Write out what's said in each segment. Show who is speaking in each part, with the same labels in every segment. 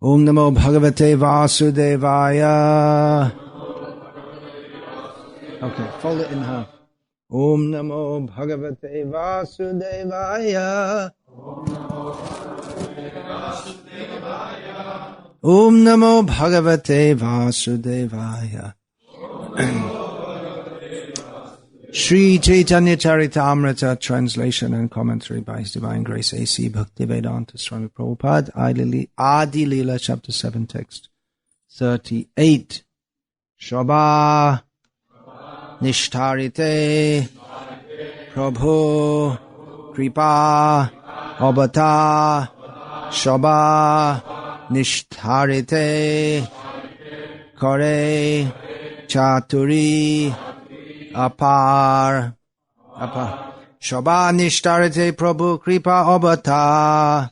Speaker 1: Om Namo Bhagavate Vasudevaya. Okay, fold it in half. Om Namo Bhagavate Vasudevaya. Om Namo Bhagavate Vasudevaya. Sri Chaitanya Charitamrita, translation and commentary by His Divine Grace A.C. Bhaktivedanta Swami Prabhupada, Adi Lila, chapter 7, text 38. Shobha Nishtarite Prabhu Kripa Obata Shobha Nishtarite Kore Chaturi Apar Shobha Nishtarite Prabhu Kripa Obata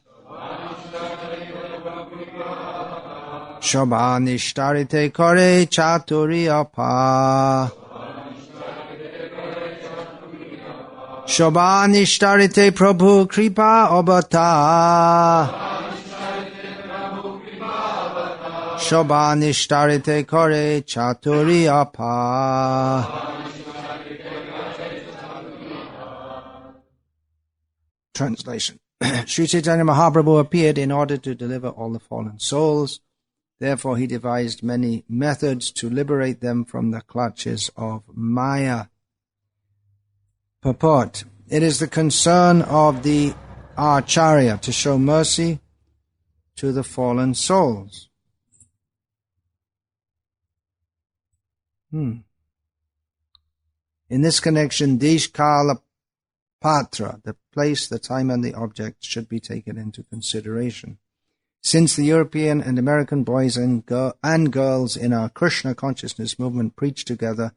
Speaker 1: Shobha Nishtarite Kore Chaturi Apar Shobha Nishtarite Prabhu Kripa Obata Shobha Nishtarite Kore Chaturi Apar. Translation. Sri Chaitanya Mahaprabhu appeared in order to deliver all the fallen souls. Therefore he devised many methods to liberate them from the clutches of Maya. Purport. It is the concern of the Acharya to show mercy to the fallen souls. In this connection, Desh Kala Patra, the place, the time, and the object should be taken into consideration. Since the European and American boys and girls in our Krishna consciousness movement preach together,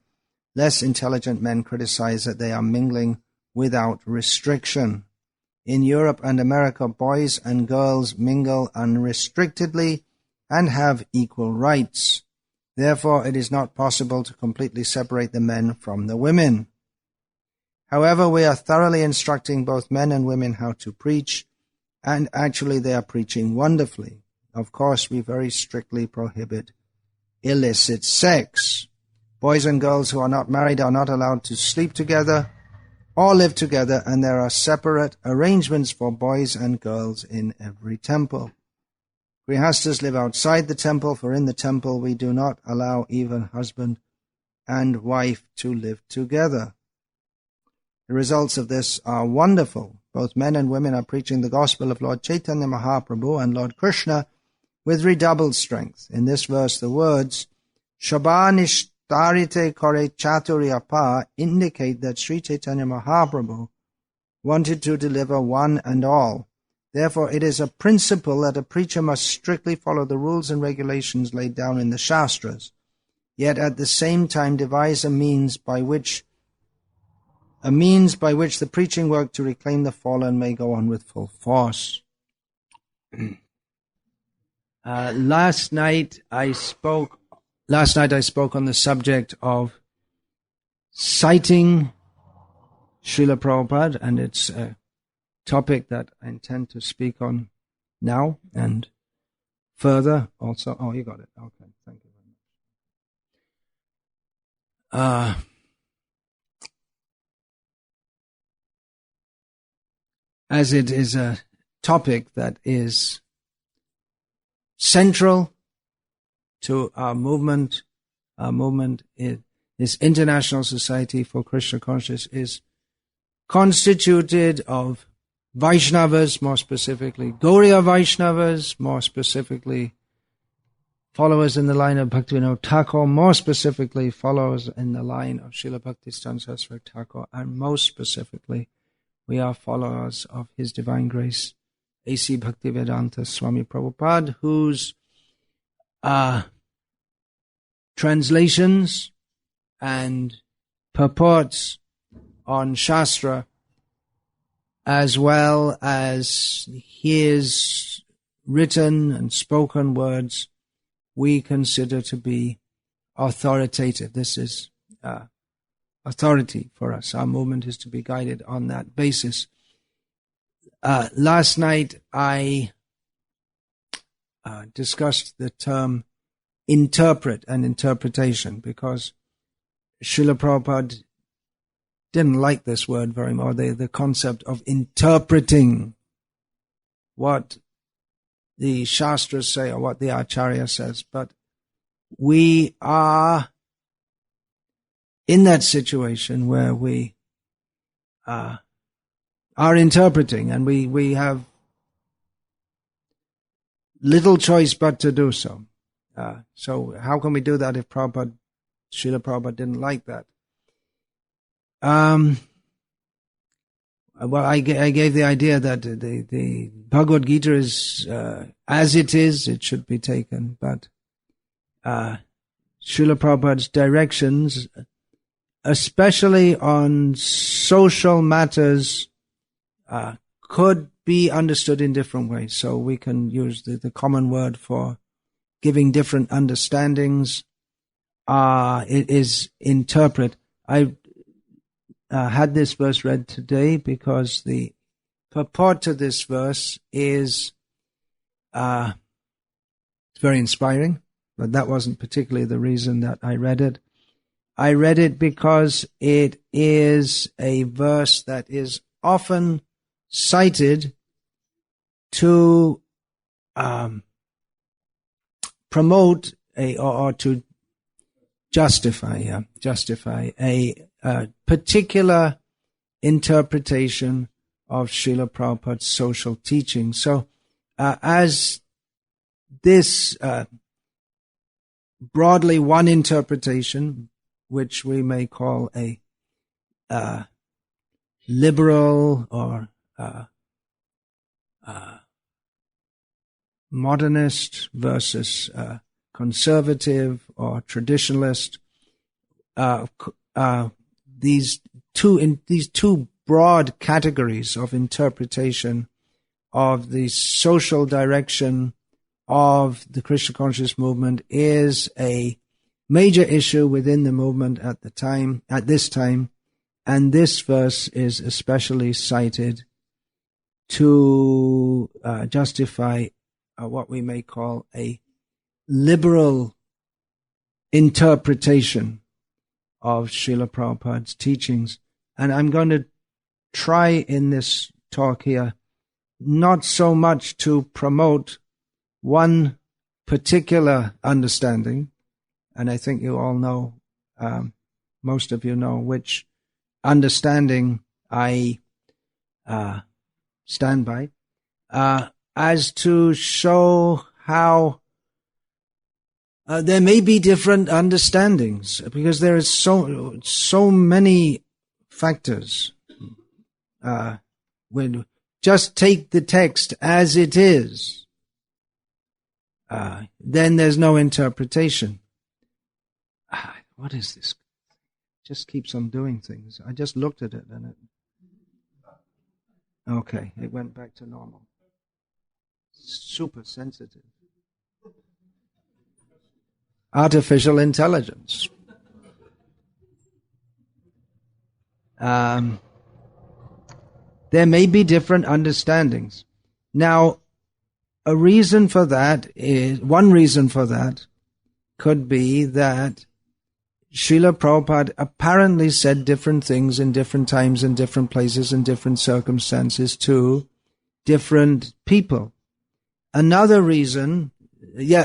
Speaker 1: less intelligent men criticize that they are mingling without restriction. In Europe and America, boys and girls mingle unrestrictedly and have equal rights. Therefore, it is not possible to completely separate the men from the women. However, we are thoroughly instructing both men and women how to preach, and actually they are preaching wonderfully. Of course, we very strictly prohibit illicit sex. Boys and girls who are not married are not allowed to sleep together or live together, and there are separate arrangements for boys and girls in every temple. Grihastas live outside the temple, for in the temple we do not allow even husband and wife to live together. The results of this are wonderful. Both men and women are preaching the gospel of Lord Chaitanya Mahaprabhu and Lord Krishna with redoubled strength. In this verse, the words Shobha Nishtarite Kore Chaturi Apa indicate that Sri Chaitanya Mahaprabhu wanted to deliver one and all. Therefore, it is a principle that a preacher must strictly follow the rules and regulations laid down in the Shastras, yet at the same time devise a means by which the preaching work to reclaim the fallen may go on with full force. Last night I spoke on the subject of citing Srila Prabhupada, and it's a topic that I intend to speak on now and further also. Oh, you got it. Okay, thank you very much. As it is a topic that is central to our movement. Our movement, this International Society for Krishna Consciousness, is constituted of Vaishnavas, more specifically Gauriya Vaishnavas, more specifically followers in the line of Bhaktivinoda Thakur, more specifically followers in the line of Srila Bhaktisiddhanta Saraswati Thakur, and most specifically we are followers of His Divine Grace A.C. Bhaktivedanta Swami Prabhupada, whose translations and purports on Shastra, as well as his written and spoken words, we consider to be authoritative. This is authority for us. Our movement is to be guided on that basis. Last night I discussed the term interpret and interpretation, because Srila Prabhupada didn't like this word very much, the concept of interpreting what the Shastras say or what the Acharya says. But we are in that situation where we are interpreting, and we have little choice but to do so. So how can we do that if Srila Prabhupada didn't like that? Well, I gave the idea that the Bhagavad Gita is as it is, it should be taken, but Srila Prabhupada's directions, especially on social matters, could be understood in different ways. So we can use the common word for giving different understandings. It is interpret. I had this verse read today because the purport to this verse is very inspiring, but that wasn't particularly the reason that I read it. I read it because it is a verse that is often cited to promote or to justify a particular interpretation of Srila Prabhupada's social teaching. So as this broadly one interpretation, which we may call a liberal or modernist versus conservative or traditionalist, these two broad categories of interpretation of the social direction of the Krishna conscious movement is a major issue within the movement at this time, and this verse is especially cited to justify what we may call a liberal interpretation of Srila Prabhupada's teachings. And I'm going to try in this talk here not so much to promote one particular understanding, and I think you all know, most of you know which understanding I stand by, as to show how there may be different understandings, because there is so many factors. When just take the text as it is, then there's no interpretation. What is this? Just keeps on doing things. I just looked at it and it went back to normal. Super sensitive. Artificial intelligence. There may be different understandings. Now, one reason for that could be that Srila Prabhupada apparently said different things in different times, in different places, in different circumstances to different people. Another reason,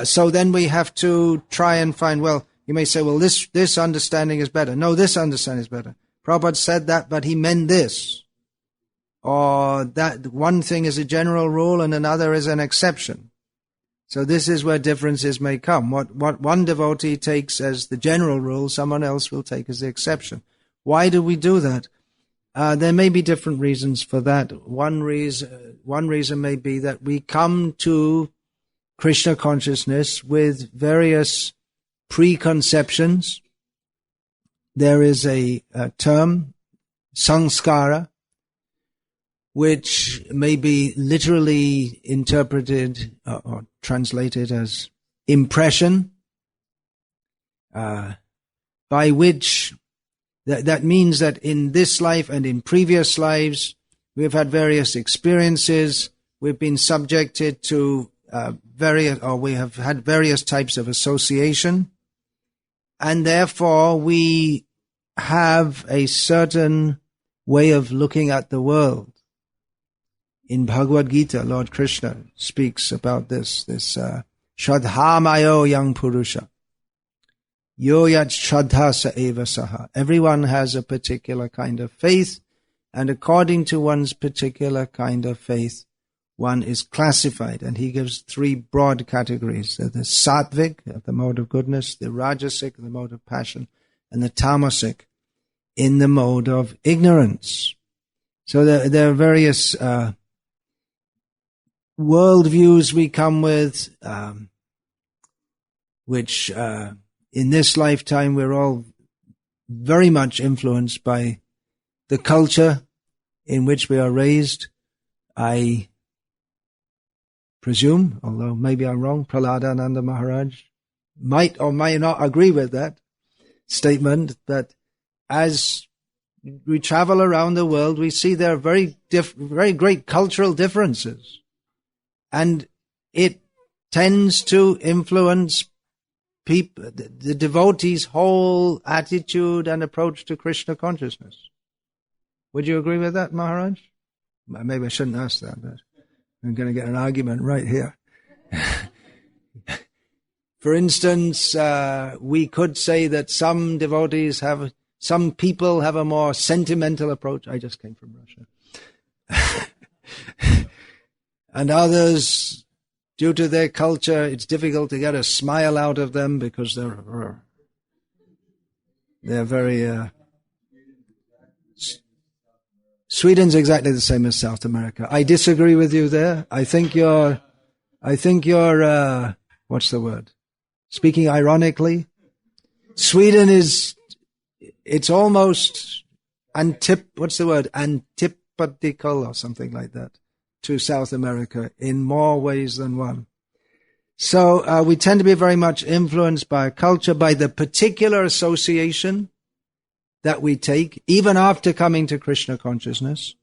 Speaker 1: so then we have to try and find, well, you may say, well, this understanding is better. No, this understanding is better. Prabhupada said that, but he meant this. Or that one thing is a general rule and another is an exception. So this is where differences may come. What one devotee takes as the general rule, someone else will take as the exception. Why do we do that? There may be different reasons for that. One reason may be that we come to Krishna consciousness with various preconceptions. There is a term, sanskara, which may be literally interpreted or translated as impression, by which that means that in this life and in previous lives, we've had various experiences, we've been subjected to we have had various types of association, and therefore we have a certain way of looking at the world. In Bhagavad Gita, Lord Krishna speaks about this Shraddhamayo Yang Purusha. Yo yat Shraddha sa eva saha. Everyone has a particular kind of faith, and according to one's particular kind of faith, one is classified. And he gives three broad categories. The Sattvic, the mode of goodness, the Rajasic, the mode of passion, and the Tamasic, in the mode of ignorance. So there are various worldviews we come with, which in this lifetime we're all very much influenced by the culture in which we are raised. I presume, although maybe I'm wrong, Prahladananda Maharaj might or may not agree with that statement, that as we travel around the world, we see there are very great cultural differences. And it tends to influence people, the devotees' whole attitude and approach to Krishna consciousness. Would you agree with that, Maharaj? Maybe I shouldn't ask that, but I'm going to get an argument right here. For instance, we could say that some people have a more sentimental approach. I just came from Russia. And others, due to their culture, it's difficult to get a smile out of them because they're very... Sweden's exactly the same as South America. I disagree with you there. I think you're what's the word? Speaking ironically, Sweden it's almost antipatical or something like that to South America in more ways than one. So we tend to be very much influenced by our culture, by the particular association that we take, even after coming to Krishna consciousness.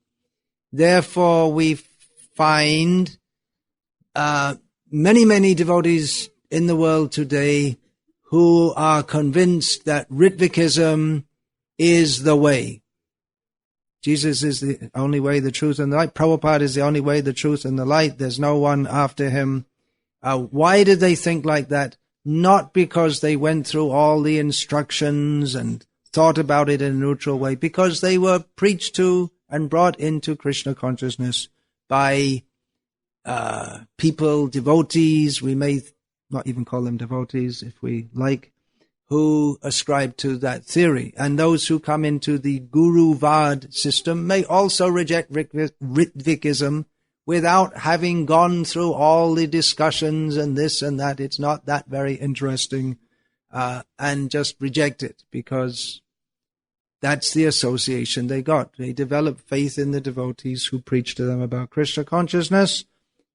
Speaker 1: Therefore, we find many devotees in the world today who are convinced that Ritvikism is the way. Jesus is the only way, the truth, and the light. Prabhupada is the only way, the truth, and the light. There's no one after him. Why did they think like that? Not because they went through all the instructions and thought about it in a neutral way, because they were preached to and brought into Krishna consciousness by people, devotees, we may not even call them devotees if we like, who ascribe to that theory. And those who come into the Guru-Vad system may also reject Ritvikism without having gone through all the discussions and this and that. It's not that very interesting, and just reject it because that's the association they got. They develop faith in the devotees who preach to them about Krishna consciousness,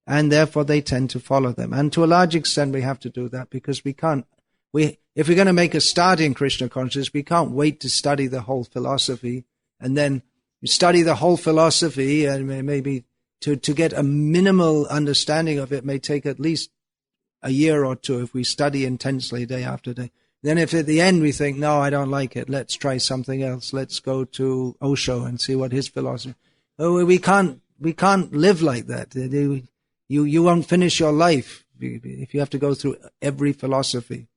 Speaker 1: and therefore they tend to follow them. And to a large extent we have to do that because if we're going to make a start in Krishna consciousness, we can't wait to study the whole philosophy, and then study the whole philosophy, and maybe to get a minimal understanding of it may take at least a year or two if we study intensely day after day. Then if at the end we think, no, I don't like it, let's try something else, let's go to Osho and see what his philosophy... Oh, we can't live like that. You won't finish your life if you have to go through every philosophy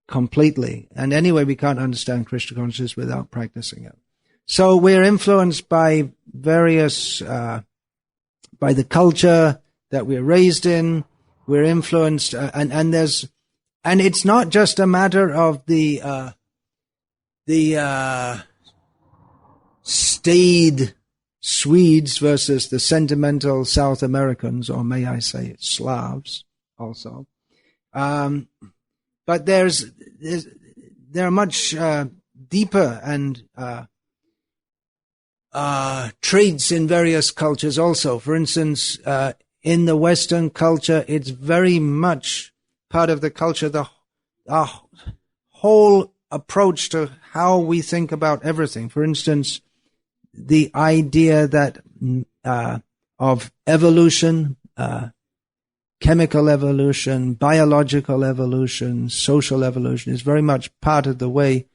Speaker 1: completely. And anyway, we can't understand Krishna consciousness without practicing it. So we're influenced by various, by the culture that we're raised in. We're influenced, and it's not just a matter of the staid Swedes versus the sentimental South Americans, or may I say Slavs also. But there are much deeper and traits in various cultures also. For instance, in the Western culture, it's very much part of the culture, our whole approach to how we think about everything. For instance, the idea that of evolution, chemical evolution, biological evolution, social evolution is very much part of the way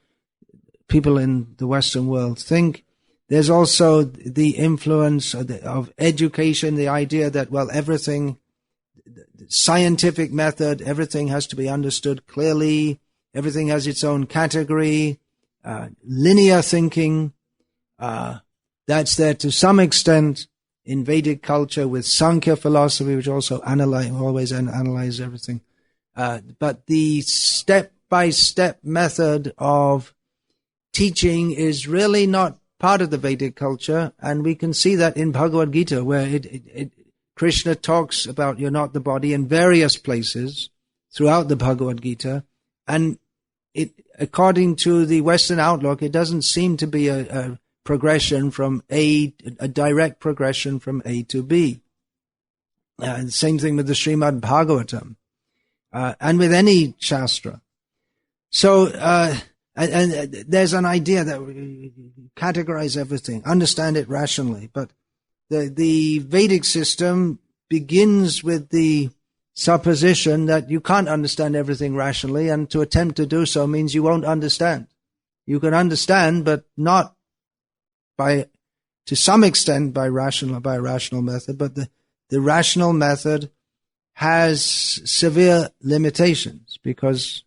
Speaker 1: people in the Western world think. There's also the influence of education, the idea that, well, everything, scientific method, everything has to be understood clearly, everything has its own category, linear thinking, that's there to some extent in Vedic culture with Sankhya philosophy, which also always analyzes everything. But the step-by-step method of teaching is really not part of the Vedic culture, and we can see that in Bhagavad Gita, where Krishna talks about you're not the body in various places throughout the Bhagavad Gita, and according to the Western outlook, it doesn't seem to be a progression from a direct progression from A to B. Same thing with the Srimad Bhagavatam, and with any Shastra. So, and there's an idea that we categorize everything, understand it rationally, but the Vedic system begins with the supposition that you can't understand everything rationally, and to attempt to do so means you won't understand. You can understand, but not to some extent by a rational method, but the rational method has severe limitations because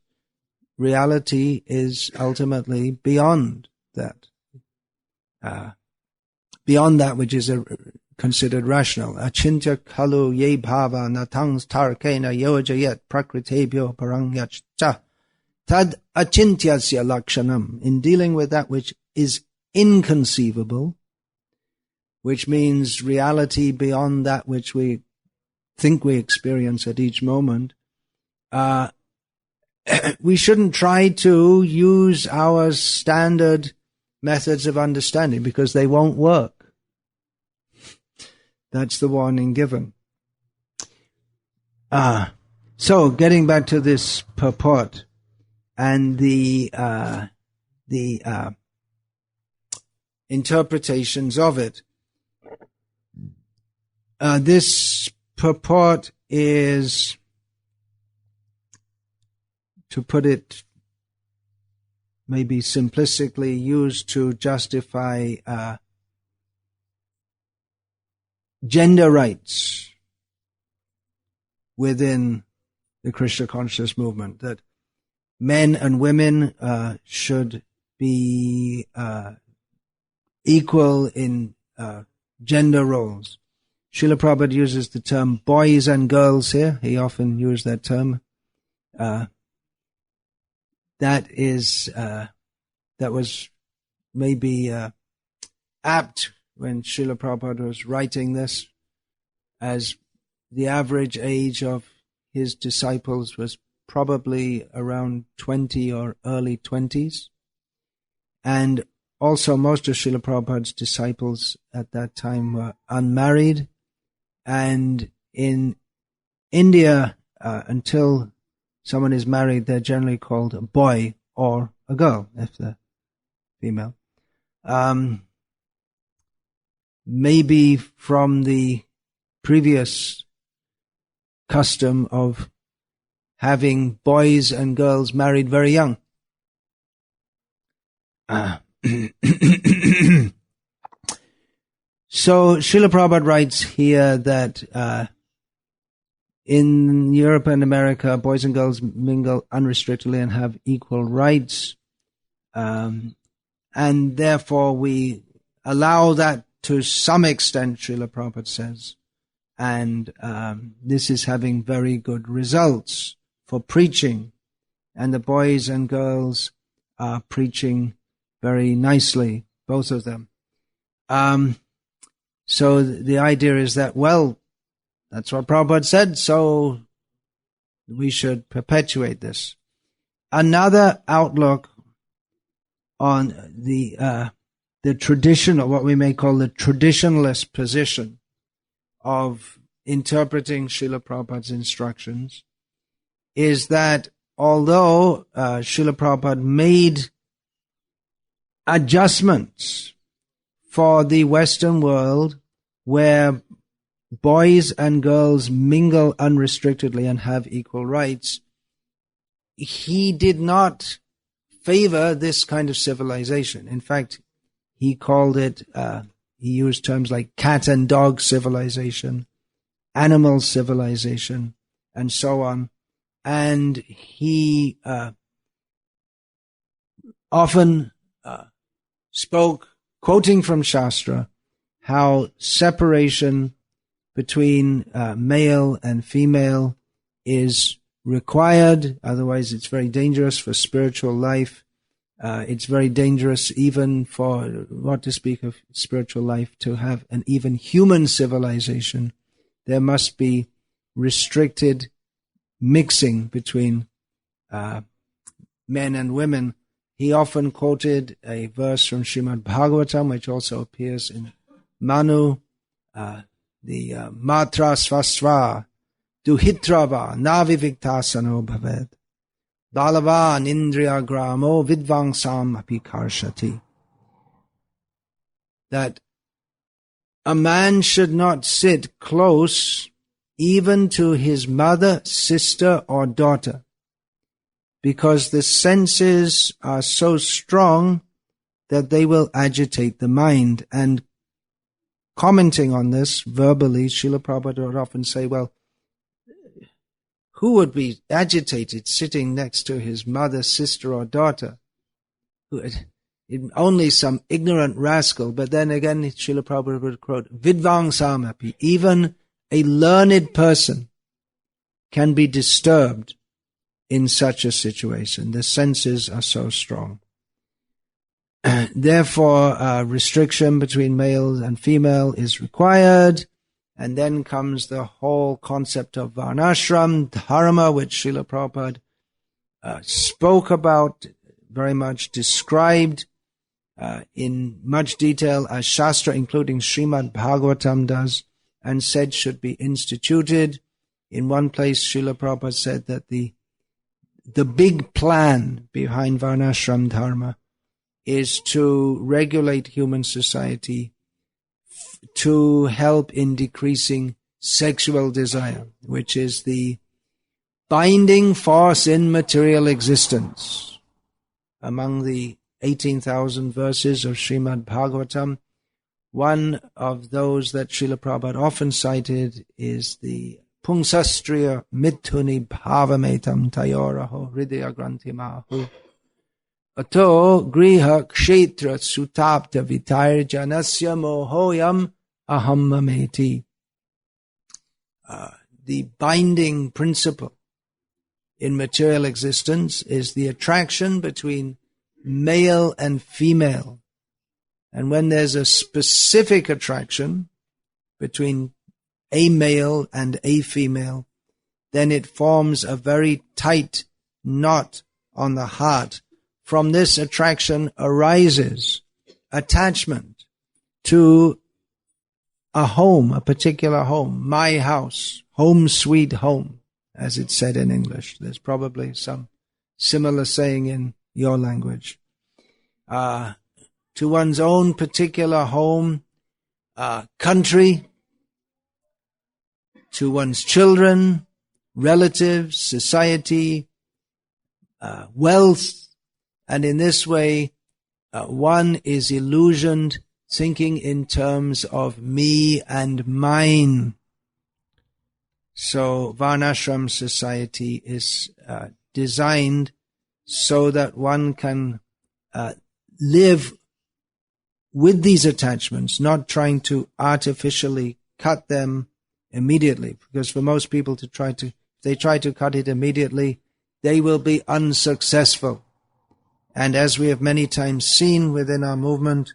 Speaker 1: reality is ultimately beyond that which is considered rational. Achintya khalu ye bhava natangs tarkena yojayet prakritebhyo parangyachcha tad achintyasya lakshanam. In dealing with that which is inconceivable, which means reality beyond that which we think we experience at each moment, we shouldn't try to use our standard methods of understanding because they won't work. That's the warning given. So getting back to this purport and the interpretations of it. This purport is, to put it maybe simplistically, used to justify gender rights within the Krishna conscious movement, that men and women should be equal in gender roles. Srila Prabhupada uses the term boys and girls here. He often used that term. That was maybe apt when Srila Prabhupada was writing this, as the average age of his disciples was probably around 20 or early 20s. And also most of Srila Prabhupada's disciples at that time were unmarried. And in India, until someone is married, they're generally called a boy or a girl, if they're female. Maybe from the previous custom of having boys and girls married very young. So Srila Prabhupada writes here that in Europe and America, boys and girls mingle unrestrictedly and have equal rights, and therefore we allow that to some extent, Srila Prabhupada says, and this is having very good results for preaching, and the boys and girls are preaching very nicely, both of them. So the idea is that, well, that's what Prabhupada said, so we should perpetuate this. Another outlook on the traditional, what we may call the traditionalist position of interpreting Srila Prabhupada's instructions, is that although Srila Prabhupada made adjustments for the Western world where boys and girls mingle unrestrictedly and have equal rights, he did not favor this kind of civilization. In fact, he called it, he used terms like cat and dog civilization, animal civilization, and so on. And he often spoke, quoting from Shastra, how separation between male and female is required, otherwise it's very dangerous for spiritual life. It's very dangerous even for, not to speak of spiritual life, to have an even human civilization. There must be restricted mixing between men and women. He often quoted a verse from Srimad Bhagavatam, which also appears in Manu, the Matra Svasva, Duhitrava, Naviviktasano Bhaved, Dalavan Indriya Gramo Vidvangsam Api Karshati. That a man should not sit close even to his mother, sister, or daughter, because the senses are so strong that they will agitate the mind. And commenting on this verbally, Srila Prabhupada would often say, well, who would be agitated sitting next to his mother, sister, or daughter? Only some ignorant rascal. But then again, Srila Prabhupada would quote, Vidvangsamapi, even a learned person can be disturbed in such a situation. The senses are so strong. Therefore, restriction between male and female is required. And then comes the whole concept of varnashram dharma, which Srila Prabhupada spoke about, very much described in much detail as Shastra, including Srimad Bhagavatam does, and said should be instituted. In one place, Srila Prabhupada said that the big plan behind varnashram dharma is to regulate human society to help in decreasing sexual desire, which is the binding force in material existence. Among the 18,000 verses of Srimad Bhagavatam, one of those that Srila Prabhupada often cited is the Pungsastriya Mithuni Bhavametam Tayoraho Hridaya Grantimahu Ato Griha Kshetra Sutapta Vitair Janasya Mohoyam Ahammameti. The binding principle in material existence is the attraction between male and female. And when there's a specific attraction between a male and a female, then it forms a very tight knot on the heart. From this attraction arises attachment to a home, a particular home, my house, home sweet home, as it's said in English. There's probably some similar saying in your language. To one's own particular home, country, to one's children, relatives, society, wealth. And in this way, one is illusioned, thinking in terms of me and mine. So Varnashram society is designed so that one can live with these attachments, not trying to artificially cut them immediately. Because for most people if they try to cut it immediately, they will be unsuccessful. And as we have many times seen within our movement,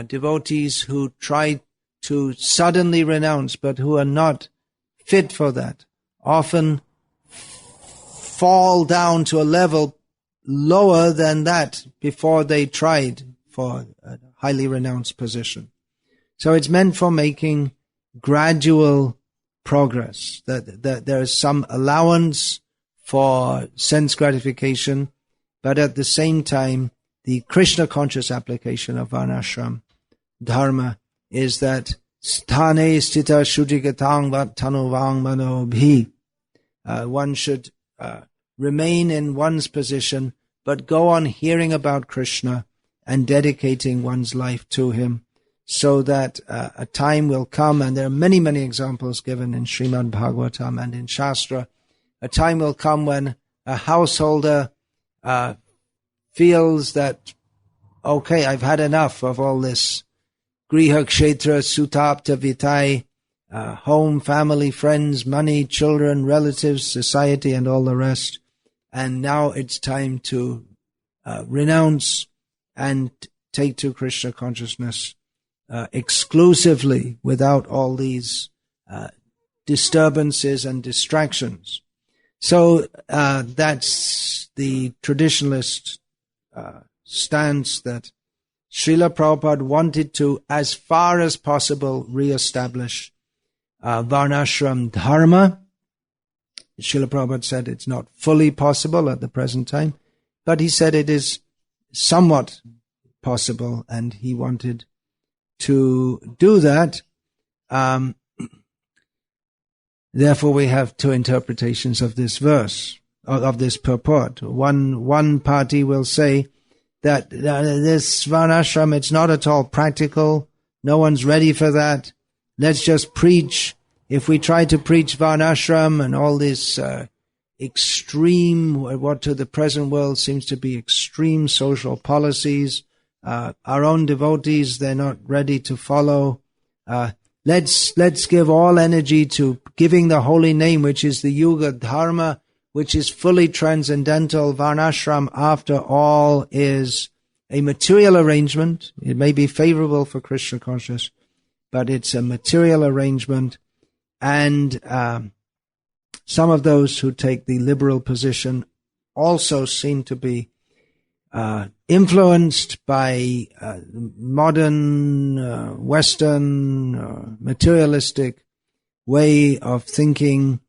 Speaker 1: devotees who try to suddenly renounce but who are not fit for that often fall down to a level lower than that before they tried for a highly renounced position. So it's meant for making gradual progress, that there is some allowance for sense gratification, but at the same time, the Krishna conscious application of Varnashram Dharma is that sthane stita shujigatang vat tanuvang manobhi. One should remain in one's position, but go on hearing about Krishna and dedicating one's life to him, so that a time will come, and there are many, many examples given in Srimad Bhagavatam and in Shastra. A time will come when a householder feels that, okay, I've had enough of all this griha kshetra sutapta vitai, home, family, friends, money, children, relatives, society, and all the rest. And now it's time to renounce and take to Krishna consciousness exclusively, without all these disturbances and distractions. So that's the traditionalist stance, that Srila Prabhupada wanted to, as far as possible, re-establish Varnashram Dharma. Srila Prabhupada said it's not fully possible at the present time, but he said it is somewhat possible, and he wanted to do that. Therefore, we have two interpretations of this verse, of this purport. One party will say that this Varnashram, it's not at all practical. No one's ready for that. Let's just preach. If we try to preach Varnashram and all this extreme, what to the present world seems to be extreme social policies, our own devotees, they're not ready to follow. Let's give all energy to giving the holy name, which is the Yuga Dharma, which is fully transcendental. Varnashram, after all, is a material arrangement. It may be favorable for Krishna consciousness, but it's a material arrangement. And some of those who take the liberal position also seem to be influenced by modern, Western, materialistic way of thinking,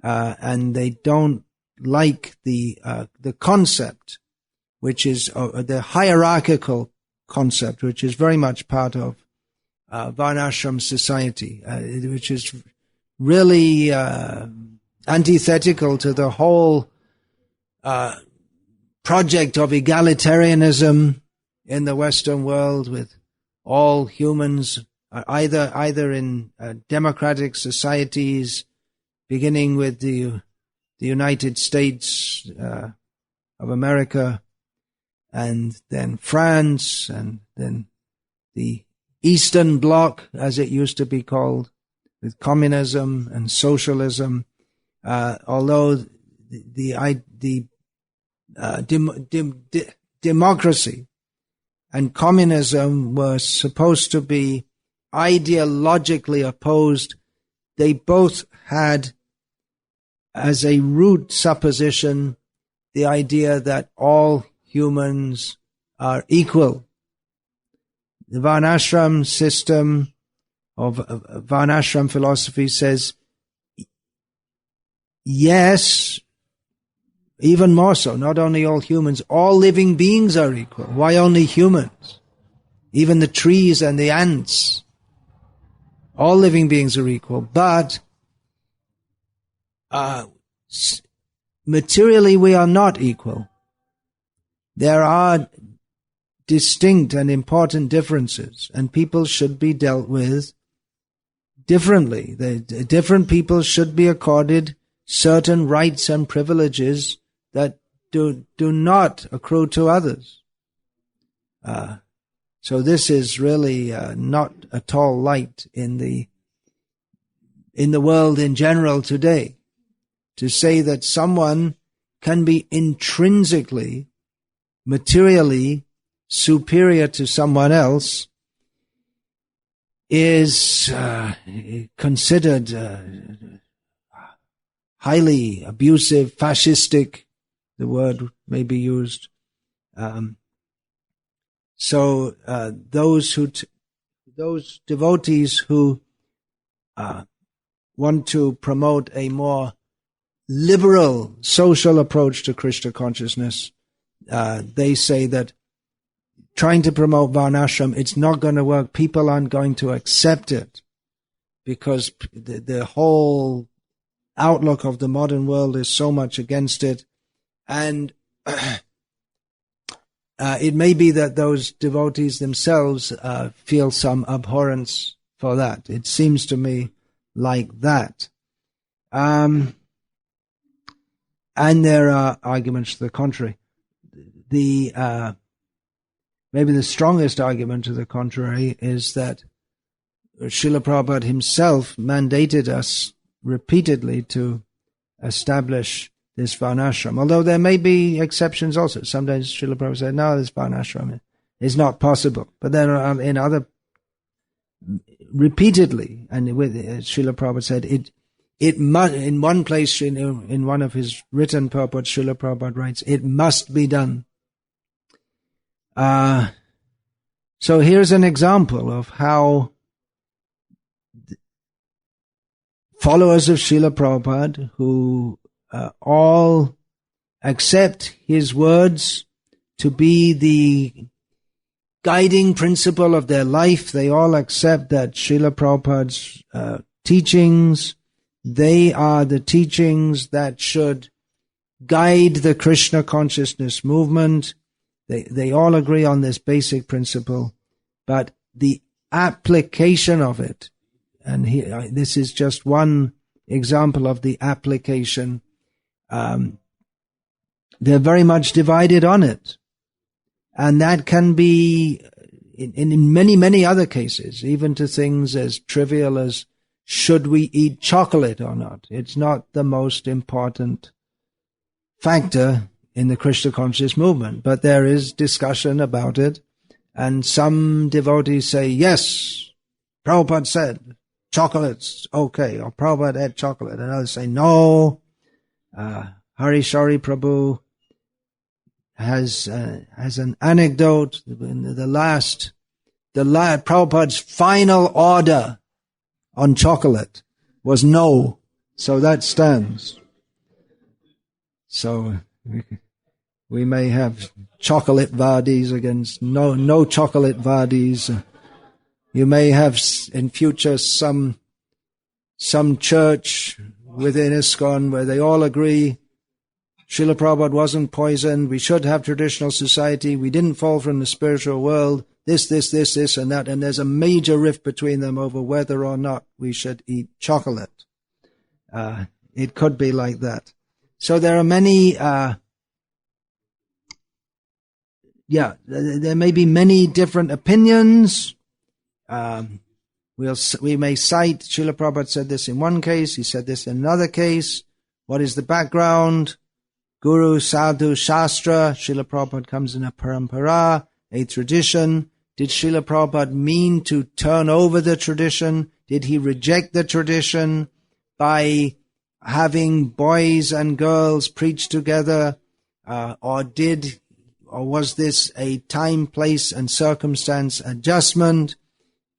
Speaker 1: and they don't like the concept, which is the hierarchical concept, which is very much part of Varnashram society, which is really antithetical to the whole project of egalitarianism in the Western world, with all humans either in democratic societies, beginning with the United States of America, and then France, and then the Eastern Bloc, as it used to be called, with communism and socialism. Although the democracy and communism were supposed to be ideologically opposed, they both had as a root supposition the idea that all humans are equal. The Varnashram system of Varnashram philosophy says, yes, even more so, not only all humans, all living beings are equal. Why only humans? Even the trees and the ants, all living beings are equal. But materially we are not equal. There are distinct and important differences, and people should be dealt with differently. Different people should be accorded certain rights and privileges that do not accrue to others. So this is really not at all light in the world in general today. To say that someone can be intrinsically, materially superior to someone else is considered highly abusive, fascistic, the word may be used. So those devotees who want to promote a more liberal social approach to Krishna consciousness, they say that trying to promote Varnashram, it's not going to work. People aren't going to accept it. because the whole outlook of the modern world is so much against it. And it may be that those devotees themselves feel some abhorrence for that. It seems to me like that. And there are arguments to the contrary. Maybe the strongest argument to the contrary is that Srila Prabhupada himself mandated us repeatedly to establish this varnashram. Although there may be exceptions also. Sometimes Srila Prabhupada said, no, this varnashram is not possible. But then in other, repeatedly, and with Srila Prabhupada said, it must, in one place, in one of his written purports, Srila Prabhupada writes, it must be done. So here's an example of how followers of Srila Prabhupada who all accept his words to be the guiding principle of their life. They all accept that Srila Prabhupada's teachings, they are the teachings that should guide the Krishna consciousness movement. They all agree on this basic principle, but the application of it, and this is just one example of the application, they're very much divided on it. And that can be in many, many other cases, even to things as trivial as should we eat chocolate or not. It's not the most important factor in the Krishna conscious movement, but there is discussion about it. And some devotees say, yes, Prabhupada said, chocolate's okay, or Prabhupada ate chocolate. And others say, no, Hari Shari Prabhu has an anecdote. In the last Prabhupada's final order on chocolate was no, so that stands. So we may have chocolate vadis against no chocolate vadis. You may have in future some church within ISKCON where they all agree Srila Prabhupada wasn't poisoned, we should have traditional society, we didn't fall from the spiritual world, this, and that, and there's a major rift between them over whether or not we should eat chocolate. It could be like that. So there are many, there may be many different opinions. We may cite, Srila Prabhupada said this in one case, he said this in another case. What is the background? Guru, Sadhu, Shastra. Srila Prabhupada comes in a parampara, a tradition. Did Srila Prabhupada mean to turn over the tradition? Did he reject the tradition by having boys and girls preach together? Or was this a time, place, and circumstance adjustment?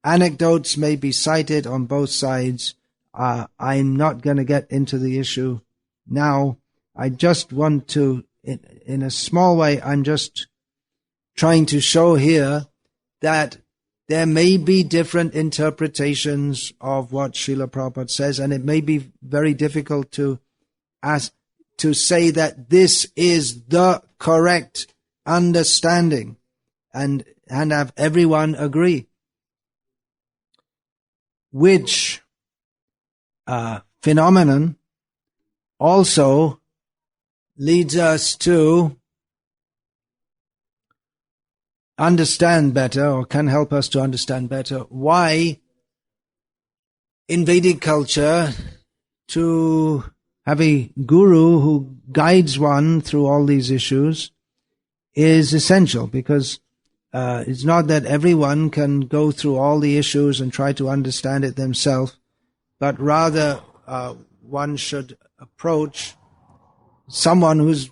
Speaker 1: Anecdotes may be cited on both sides. I'm not going to get into the issue now. I just want to, in a small way, I'm just trying to show here that there may be different interpretations of what Srila Prabhupada says, and it may be very difficult to say that this is the correct understanding and have everyone agree. Which phenomenon also leads us to understand better, or can help us to understand better, why in Vedic culture to have a guru who guides one through all these issues is essential, because it's not that everyone can go through all the issues and try to understand it themselves, but rather one should approach someone who's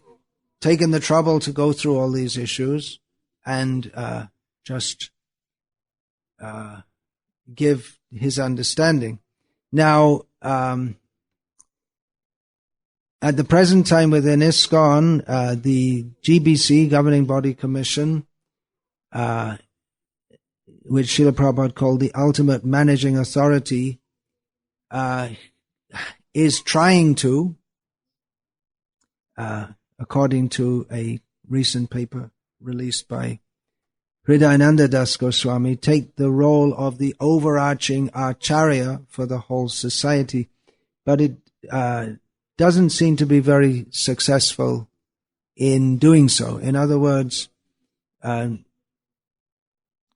Speaker 1: taken the trouble to go through all these issues and just give his understanding. Now, at the present time within ISKCON, the GBC, Governing Body Commission, which Srila Prabhupada called the ultimate managing authority, is trying to, according to a recent paper released by Hridayananda Das Goswami, take the role of the overarching acharya for the whole society. But it doesn't seem to be very successful in doing so. In other words,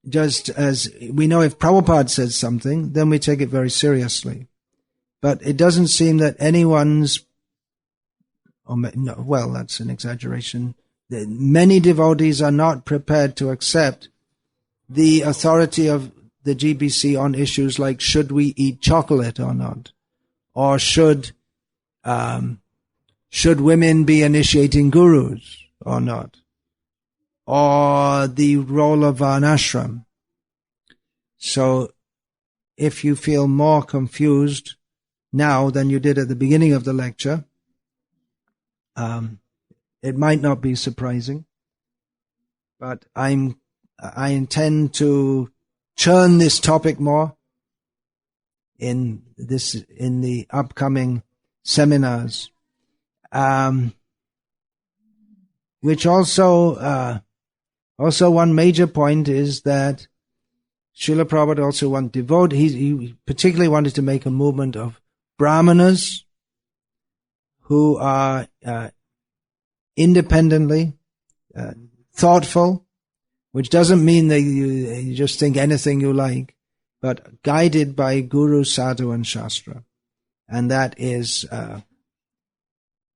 Speaker 1: just as we know if Prabhupada says something, then we take it very seriously. But it doesn't seem that anyone's, well, that's an exaggeration. Many devotees are not prepared to accept the authority of the GBC on issues like should we eat chocolate or not, or should women be initiating gurus or not, or the role of varnashram. So if you feel more confused now than you did at the beginning of the lecture, it might not be surprising, but I intend to churn this topic more in the upcoming seminars, which also one major point is that Srila Prabhupada also he particularly wanted to make a movement of brahmanas who are independently thoughtful, which doesn't mean that you just think anything you like, but guided by Guru, Sadhu, and Shastra, and that is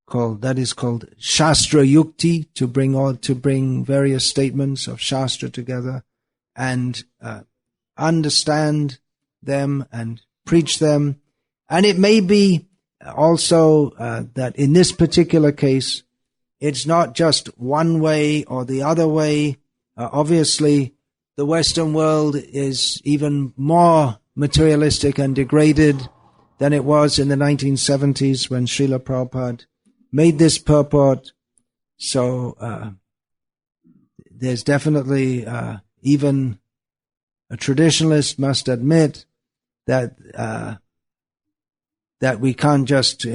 Speaker 1: called Shastra Yukti, to bring various statements of Shastra together and understand them and preach them. And it may be also that in this particular case, it's not just one way or the other way. Obviously, the Western world is even more materialistic and degraded than it was in the 1970s when Srila Prabhupada made this purport. So there's definitely, even a traditionalist must admit that we can't just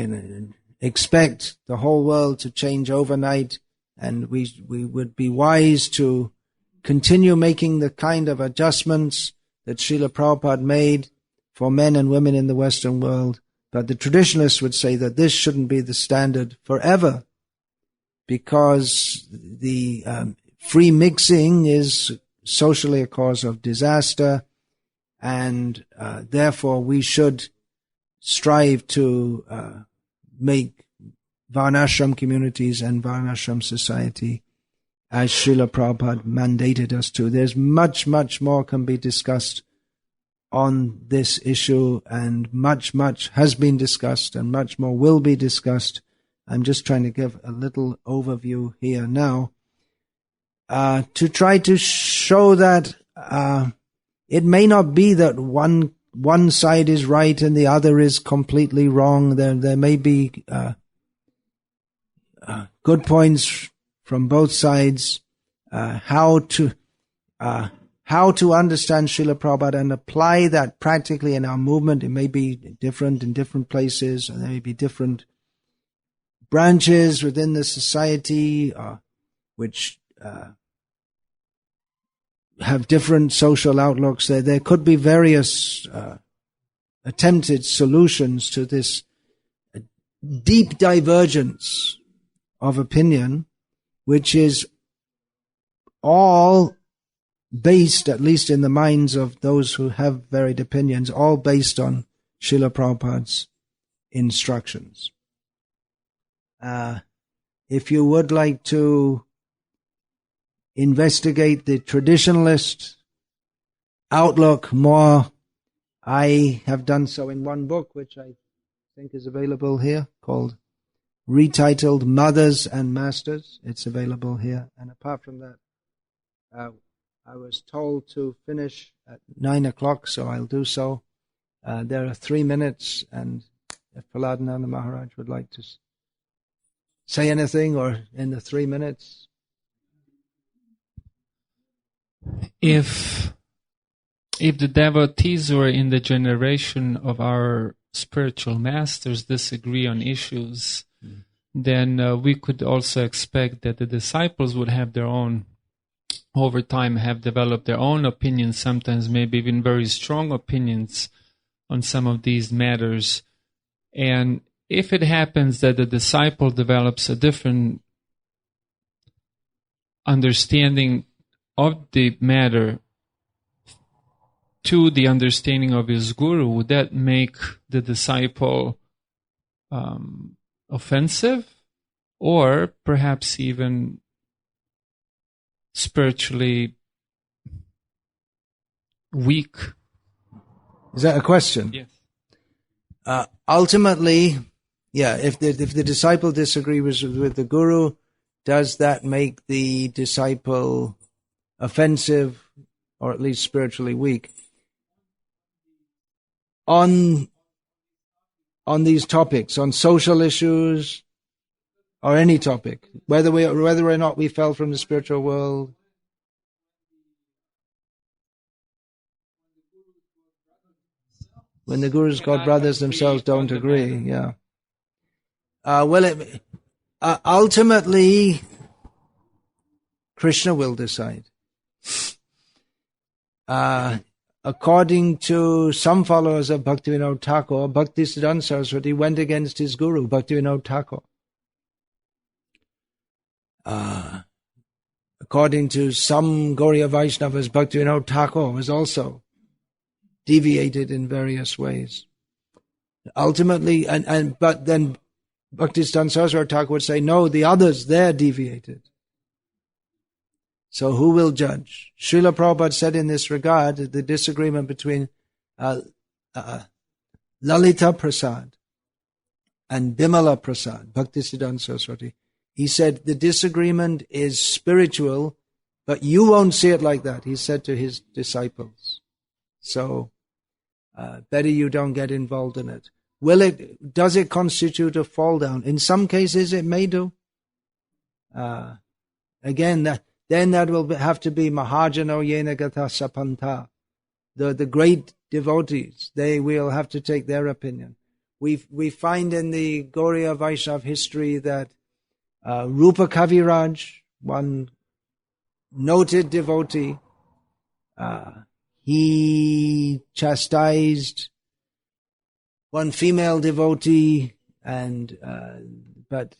Speaker 1: expect the whole world to change overnight, and we would be wise to continue making the kind of adjustments that Srila Prabhupada made for men and women in the Western world. But the traditionalists would say that this shouldn't be the standard forever, because the free mixing is socially a cause of disaster, and therefore we should strive to make Varnashram communities and Varnashram society as Srila Prabhupada mandated us to. There's much, much more can be discussed on this issue, and much, much has been discussed, and much more will be discussed. I'm just trying to give a little overview here now to try to show that it may not be that one side is right and the other is completely wrong. There may be good points from both sides, how to understand Srila Prabhupada and apply that practically in our movement. It may be different in different places, and there may be different branches within the society which have different social outlooks. There could be various attempted solutions to this deep divergence of opinion, which is all based, at least in the minds of those who have varied opinions, all based on Srila Prabhupada's instructions. If you would like to investigate the traditionalist outlook more, I have done so in one book, which I think is available here, called retitled Mothers and Masters. It's available here. And apart from that, I was told to finish at 9 o'clock, so I'll do so. There are 3 minutes, and if Prahladananda Maharaj would like to say anything, or in the 3 minutes.
Speaker 2: If the devotees were in the generation of our spiritual masters disagree on issues, then we could also expect that the disciples would have their own, over time, have developed their own opinions, sometimes maybe even very strong opinions on some of these matters. And if it happens that the disciple develops a different understanding of the matter to the understanding of his guru, would that make the disciple offensive, or perhaps even spiritually weak?
Speaker 1: Is that a question?
Speaker 2: Yes.
Speaker 1: Ultimately, yeah, if the disciple disagrees with the guru, does that make the disciple offensive or at least spiritually weak? On these topics, on social issues, or any topic, whether or not we fell from the spiritual world. When the gurus, god brothers themselves don't agree, yeah. Ultimately, Krishna will decide. According to some followers of Bhaktivinoda Thakur, Bhaktisiddhanta Saraswati went against his guru, Bhaktivinoda Thakur. According to some Gauriya Vaishnavas, Bhaktivinoda Thakur was also deviated in various ways. Ultimately, but then Bhaktisiddhanta Saraswati Thakur would say, no, the others, they're deviated. So who will judge? Srila Prabhupada said in this regard, the disagreement between Lalita Prasad and Bimala Prasad, Bhaktisiddhanta Saraswati, he said the disagreement is spiritual, but you won't see it like that, he said to his disciples. So better you don't get involved in it. Does it constitute a fall down? In some cases it may do. Again, then that will have to be Mahajano Yena Gata Sapanta. The great devotees, they will have to take their opinion. We find in the Gauriya Vaishnav history that Rupa Kaviraj, one noted devotee, he chastised one female devotee, but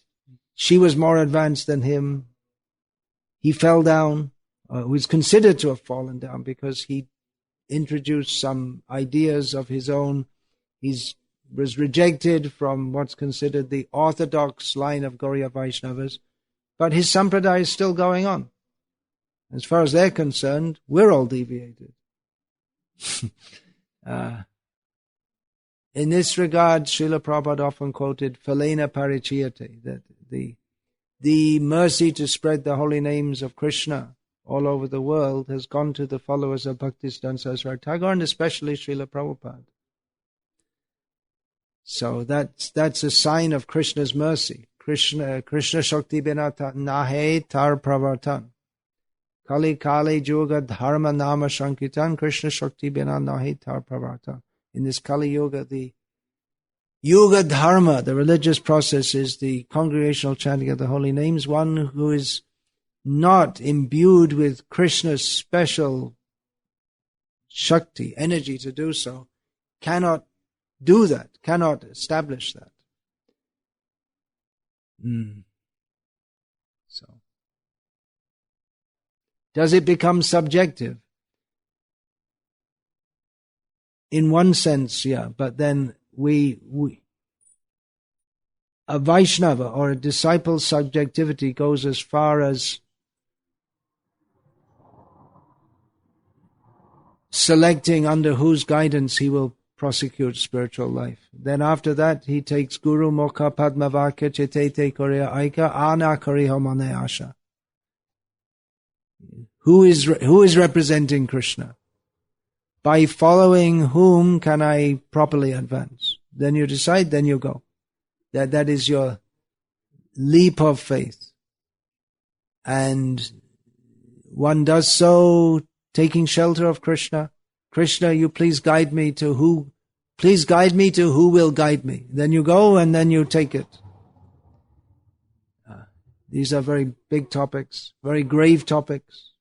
Speaker 1: she was more advanced than him. He fell down, was considered to have fallen down because he introduced some ideas of his own. He was rejected from what's considered the orthodox line of Gauriya Vaishnavas, but his sampradaya is still going on. As far as they're concerned, we're all deviated. In this regard, Srila Prabhupada often quoted Phalena Parichayate, that the mercy to spread the holy names of Krishna all over the world has gone to the followers of Bhaktisiddhanta Saraswati Thakur, and especially Srila Prabhupada. So that's a sign of Krishna's mercy. Krishna Shakti Bina Nahe Tar Pravartan. Kali Kali Yoga Dharma Nama Shankirtan. Krishna Shakti Bina Nahe Tar Pravartan. In this Kali Yoga, the Yoga Dharma, the religious process, is the congregational chanting of the holy names. One who is not imbued with Krishna's special Shakti, energy to do so, cannot do that, cannot establish that. So, does it become subjective? In one sense, yeah, but then a Vaishnava or a disciple's subjectivity goes as far as selecting under whose guidance he will prosecute spiritual life. Then after that, he takes Guru Mokha Padmavakya Chitete Korea Aika Ana Kariho Mane Asha. Who is representing Krishna? By following whom can I properly advance? Then you decide, then you go. That is your leap of faith. And one does so taking shelter of Krishna. Krishna, you please guide me to who please guide me to who will guide me. Then you go and then you take it. These are very big topics, very grave topics.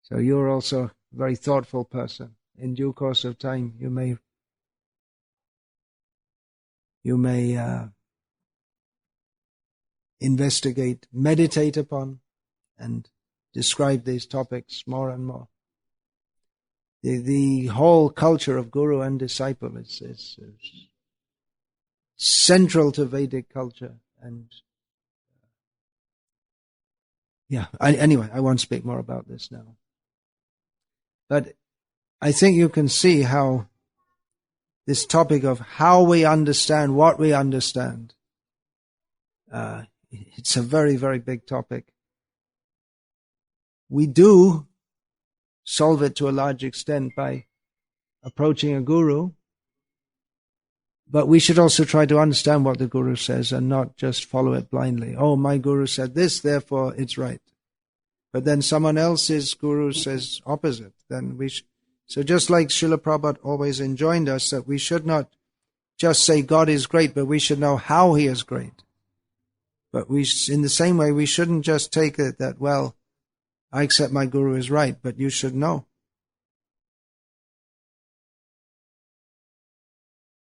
Speaker 1: So you're also a very thoughtful person. In due course of time, you may investigate, meditate upon, and describe these topics more and more. The whole culture of guru and disciple is central to Vedic culture, and anyway, I won't speak more about this now. But I think you can see how this topic of how we understand what we understand, it's a very, very big topic. We do solve it to a large extent by approaching a guru, but we should also try to understand what the guru says and not just follow it blindly. Oh, my guru said this, therefore it's right. But then someone else's guru says opposite. Then so just like Srila Prabhupada always enjoined us that we should not just say God is great, but we should know how He is great. But in the same way, we shouldn't just take it that, well, I accept my guru is right, but you should know